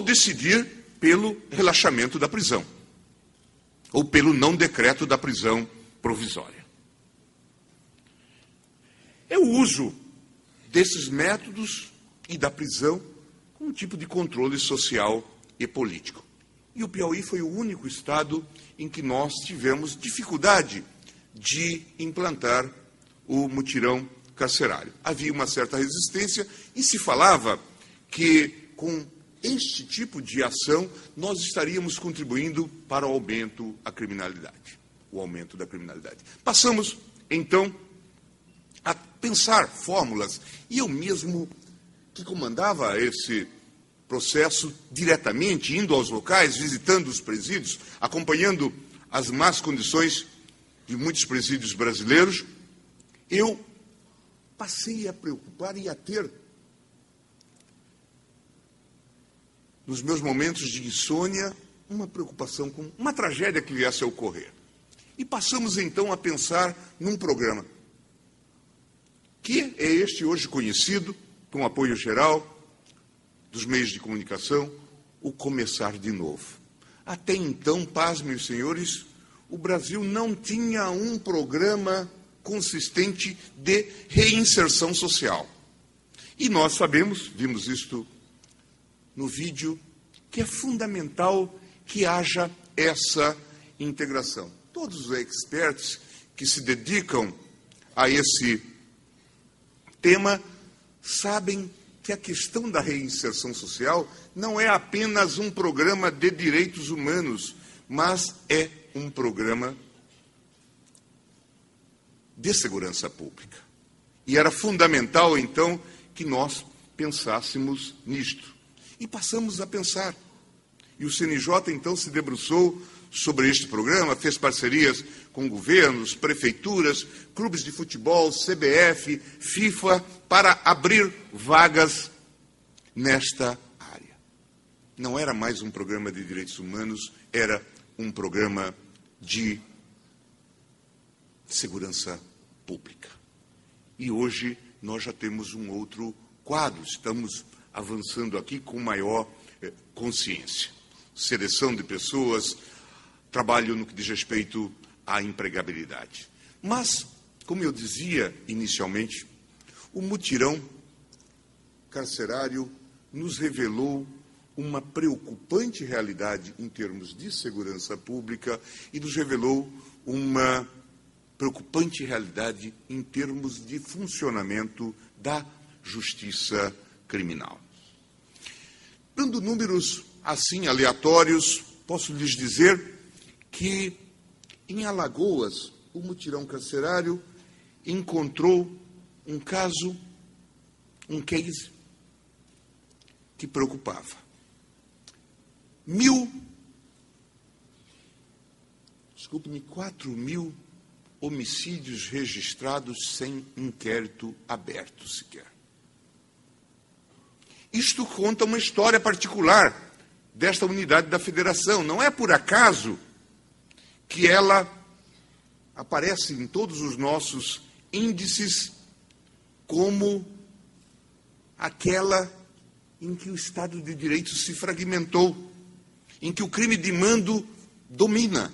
decidir pelo relaxamento da prisão, ou pelo não decreto da prisão provisória. É o uso desses métodos e da prisão como um tipo de controle social e político. E o Piauí foi o único estado em que nós tivemos dificuldade de implantar o mutirão carcerário. Havia uma certa resistência e se falava que, com este tipo de ação, nós estaríamos contribuindo para o aumento da criminalidade. Passamos, então, a pensar fórmulas, e eu mesmo, que comandava esse processo diretamente, indo aos locais, visitando os presídios, acompanhando as más condições de muitos presídios brasileiros, eu passei a preocupar e a ter, nos meus momentos de insônia, uma preocupação com uma tragédia que viesse a ocorrer. E passamos, então, a pensar num programa, que é este hoje conhecido, com apoio geral dos meios de comunicação, o Começar de Novo. Até então, pasmem os senhores, o Brasil não tinha um programa consistente de reinserção social. E nós sabemos, vimos isto no vídeo, que é fundamental que haja essa integração. Todos os experts que se dedicam a esse tema sabem que a questão da reinserção social não é apenas um programa de direitos humanos, mas é um programa de segurança pública. E era fundamental, então, que nós pensássemos nisto. E passamos a pensar. E o CNJ, então, se debruçou sobre este programa, fez parcerias com governos, prefeituras, clubes de futebol, CBF, FIFA, para abrir vagas nesta área. Não era mais um programa de direitos humanos, era um programa de segurança pública. E hoje nós já temos um outro quadro, estamos avançando aqui com maior consciência. Seleção de pessoas, trabalho no que diz respeito à empregabilidade. Mas, como eu dizia inicialmente, o mutirão carcerário nos revelou uma preocupante realidade em termos de segurança pública e nos revelou uma preocupante realidade em termos de funcionamento da justiça criminal. Dando números assim aleatórios, posso lhes dizer que em Alagoas o mutirão carcerário encontrou um caso, um case que preocupava. 4.000 homicídios registrados sem inquérito aberto sequer. Isto conta uma história particular desta unidade da federação. Não é por acaso que ela aparece em todos os nossos índices como aquela em que o Estado de Direito se fragmentou, em que o crime de mando domina.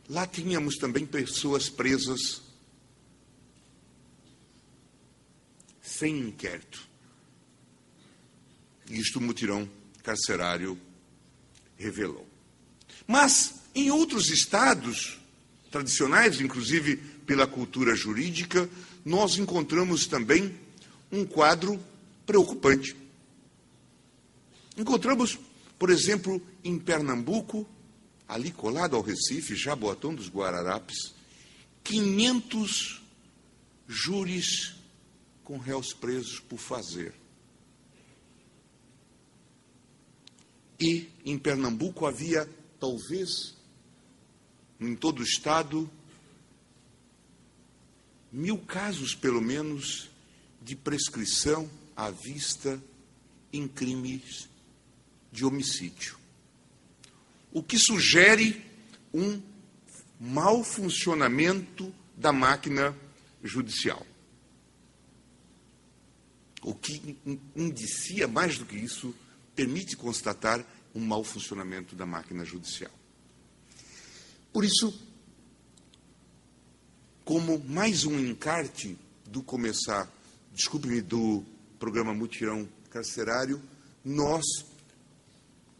Lá tínhamos também pessoas presas sem inquérito. E isto o mutirão carcerário revelou. Mas, em outros estados tradicionais, inclusive pela cultura jurídica, nós encontramos também um quadro preocupante. Encontramos, por exemplo, em Pernambuco, ali colado ao Recife, Jaboatão dos Guararapes, 500 júris com réus presos por fazer. E em Pernambuco havia, talvez, em todo o estado, 1.000 casos, pelo menos, de prescrição à vista em crimes de homicídio. O que sugere um mau funcionamento da máquina judicial. O que indicia, mais do que isso, permite constatar um mau funcionamento da máquina judicial. Por isso, como mais um encarte do do programa Mutirão Carcerário, nós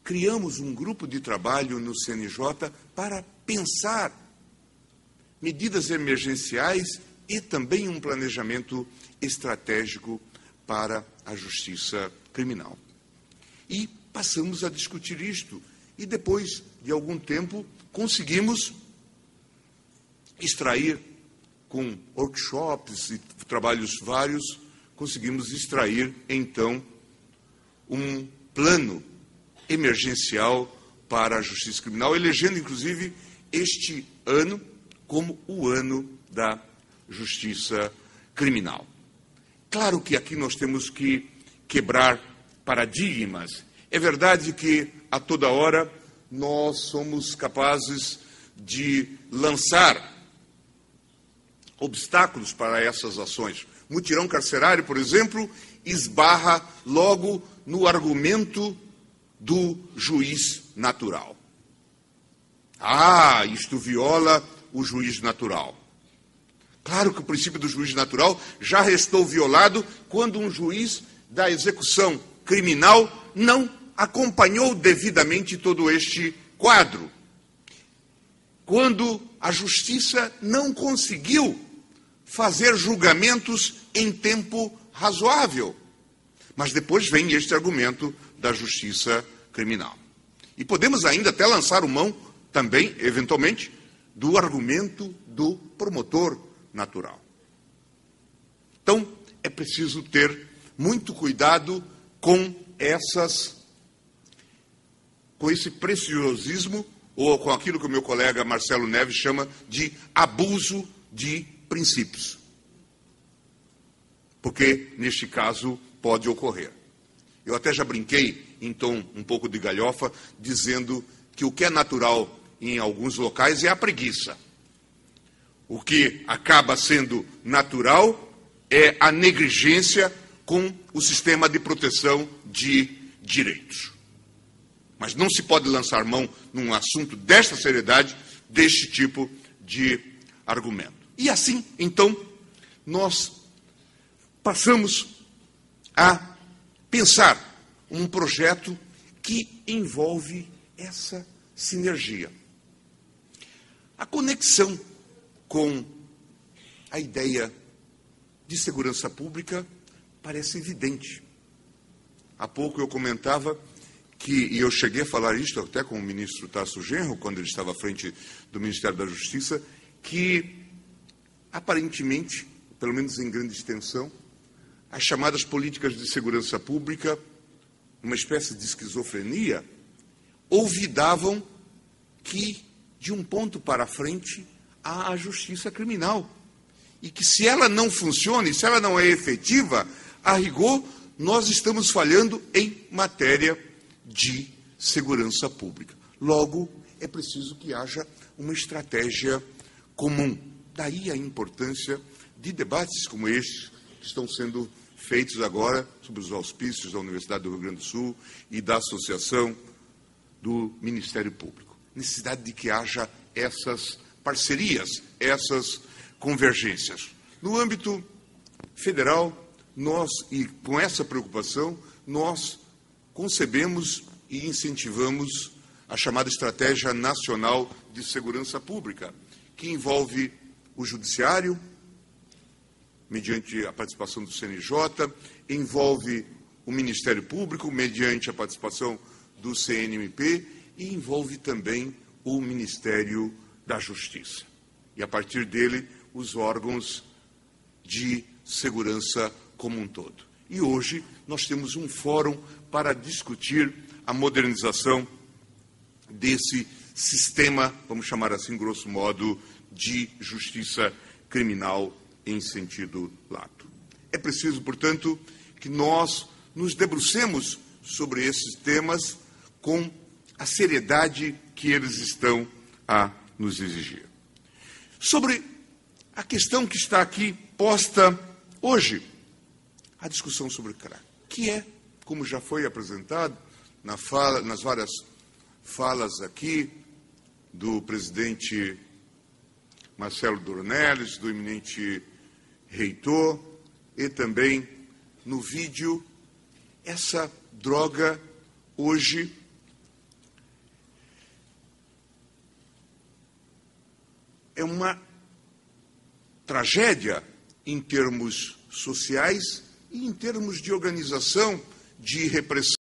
criamos um grupo de trabalho no CNJ para pensar medidas emergenciais e também um planejamento estratégico para a justiça criminal. E passamos a discutir isto. E depois de algum tempo, conseguimos extrair, com workshops e trabalhos vários, conseguimos extrair, então, um plano emergencial para a justiça criminal, elegendo, inclusive, este ano como o ano da justiça criminal. Claro que aqui nós temos que quebrar paradigmas. É verdade que, a toda hora, nós somos capazes de lançar obstáculos para essas ações. Mutirão carcerário, por exemplo, esbarra logo no argumento do juiz natural. Ah, isto viola o juiz natural. Claro que o princípio do juiz natural já restou violado quando um juiz da execução criminal não acompanhou devidamente todo este quadro. Quando a justiça não conseguiu fazer julgamentos em tempo razoável. Mas depois vem este argumento da justiça criminal. E podemos ainda até lançar mão também, eventualmente, do argumento do promotor natural. Então, é preciso ter muito cuidado com esse preciosismo, ou com aquilo que o meu colega Marcelo Neves chama de abuso de princípios. Porque, neste caso, pode ocorrer. Eu até já brinquei, em tom um pouco de galhofa, dizendo que o que é natural em alguns locais é a preguiça. O que acaba sendo natural é a negligência com o sistema de proteção de direitos. Mas não se pode lançar mão, num assunto desta seriedade, deste tipo de argumento. E assim, então, nós passamos a pensar um projeto que envolve essa sinergia. A conexão com a ideia de segurança pública parece evidente. Há pouco eu comentava e eu cheguei a falar isto até com o ministro Tarso Genro, quando ele estava à frente do Ministério da Justiça, que, aparentemente, pelo menos em grande extensão, as chamadas políticas de segurança pública, uma espécie de esquizofrenia, olvidavam que, de um ponto para frente, há a justiça criminal. E que, se ela não funciona, se ela não é efetiva, a rigor, nós estamos falhando em matéria de segurança pública. Logo, é preciso que haja uma estratégia comum. Daí a importância de debates como este, que estão sendo feitos agora sob os auspícios da Universidade do Rio Grande do Sul e da Associação do Ministério Público. Necessidade de que haja essas parcerias, essas convergências. No âmbito federal, e com essa preocupação, nós concebemos e incentivamos a chamada Estratégia Nacional de Segurança Pública, que envolve o Judiciário, mediante a participação do CNJ, envolve o Ministério Público, mediante a participação do CNMP, e envolve também o Ministério da Justiça. E, a partir dele, os órgãos de segurança como um todo. E hoje nós temos um fórum para discutir a modernização desse sistema, vamos chamar assim, grosso modo, de justiça criminal em sentido lato. É preciso, portanto, que nós nos debrucemos sobre esses temas com a seriedade que eles estão a nos exigir. Sobre a questão que está aqui posta hoje, a discussão sobre o crack, que é, como já foi apresentado nas várias falas aqui do presidente Marcelo Dornelles, do eminente reitor, e também no vídeo, essa droga hoje é uma tragédia em termos sociais e em termos de organização de repressão.